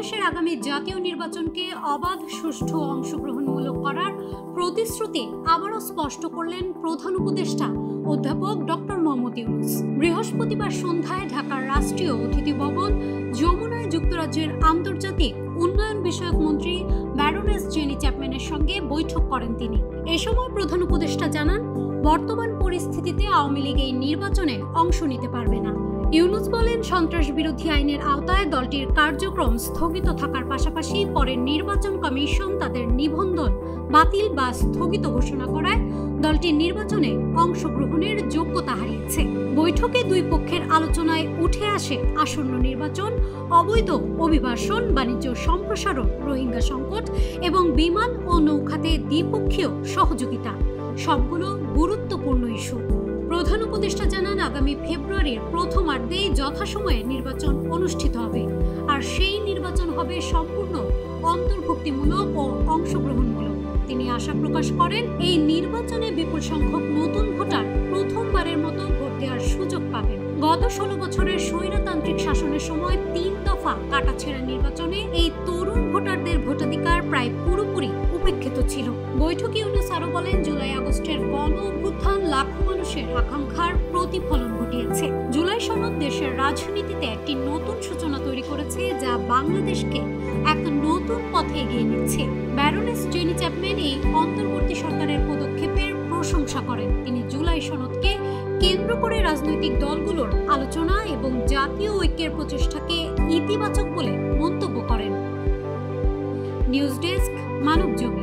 বাংলাদেশের আগামী জাতীয় নির্বাচনকে অবাধ, সুষ্ঠু, অংশগ্রহণমূলক করার প্রতিশ্রুতি আবারও স্পষ্ট করলেন প্রধান উপদেষ্টা অধ্যাপক ডক্টর মোহাম্মদ ইউনূস। বৃহস্পতিবার সন্ধ্যায় ঢাকার রাষ্ট্রীয় অতিথি ভবন যমুনায় যুক্তরাজ্যের আন্তর্জাতিক উন্নয়ন বিষয়ক মন্ত্রী ব্যারোনেস জেনি চ্যাপম্যানের সঙ্গে বৈঠক করেন তিনি। এ সময় প্রধান উপদেষ্টা জানান, বর্তমান পরিস্থিতিতে আওয়ামী লীগ এই নির্বাচনে অংশ নিতে পারবে না। ইউনূস বলেন, সন্ত্রাস বিরোধী আইনের আওতায় দলটির কার্যক্রম স্থগিত থাকার পাশাপাশি পরে নির্বাচন কমিশন তাদের নিবন্ধন বাতিল বা স্থগিত ঘোষণা করায় দলটির নির্বাচনে অংশগ্রহণের যোগ্যতা হারিয়েছে। বৈঠকে দুই পক্ষের আলোচনায় উঠে আসে আসন্ন নির্বাচন, অবৈধ অভিবাসন, বাণিজ্য সম্প্রসারণ, রোহিঙ্গা সংকট এবং বিমান ও নৌখাতে দ্বিপক্ষীয় সহযোগিতা, সবগুলো গুরুত্বপূর্ণ ইস্যু। প্রধান উপদেষ্টা জানান, আগামী ফেব্রুয়ারির প্রথমার্ধেই যথাসময়ে নির্বাচন অনুষ্ঠিত হবে, আর সেই নির্বাচন হবে সম্পূর্ণ অন্তর্ভুক্তিমূলক ও অংশগ্রহণমূলক। তিনি আশা প্রকাশ করেন, এই নির্বাচনে বিপুল সংখ্যক নতুন ভোটার প্রথমবারের মতো ভোট দেওয়ার সুযোগ পাবেন। গত 16 বছরের স্বৈরতান্ত্রিক শাসনের সময় 3 দফা কাটাছেঁড়া নির্বাচনে এই তরুণ ভোটারদের ভোটাধিকার প্রায় পুরোপুরি উপেক্ষিত ছিল। বৈঠকে ইউনূস আরো বলেন, জুলাই আগস্টের গণ অভ্যুত্থান লাখো মানুষের আকাঙ্ক্ষার প্রতিফলন ঘটিয়েছে। জুলাই সনদ দেশের রাজনীতিতে একটি নতুন সূচনা তৈরি করেছে, যা বাংলাদেশকে এক নতুন পথে এগিয়ে নিচ্ছে। ব্যারোনেস জেনি চ্যাপম্যান এই অন্তর্বর্তী সরকারের পদক্ষেপের প্রশংসা করেন। তিনি জুলাই সনদকে কেন্দ্র করে রাজনৈতিক দলগুলোর আলোচনা এবং জাতীয় ঐক্যের প্রচেষ্টাকে ইতিবাচক বলে মন্তব্য করেন। News desk, Manabzamin.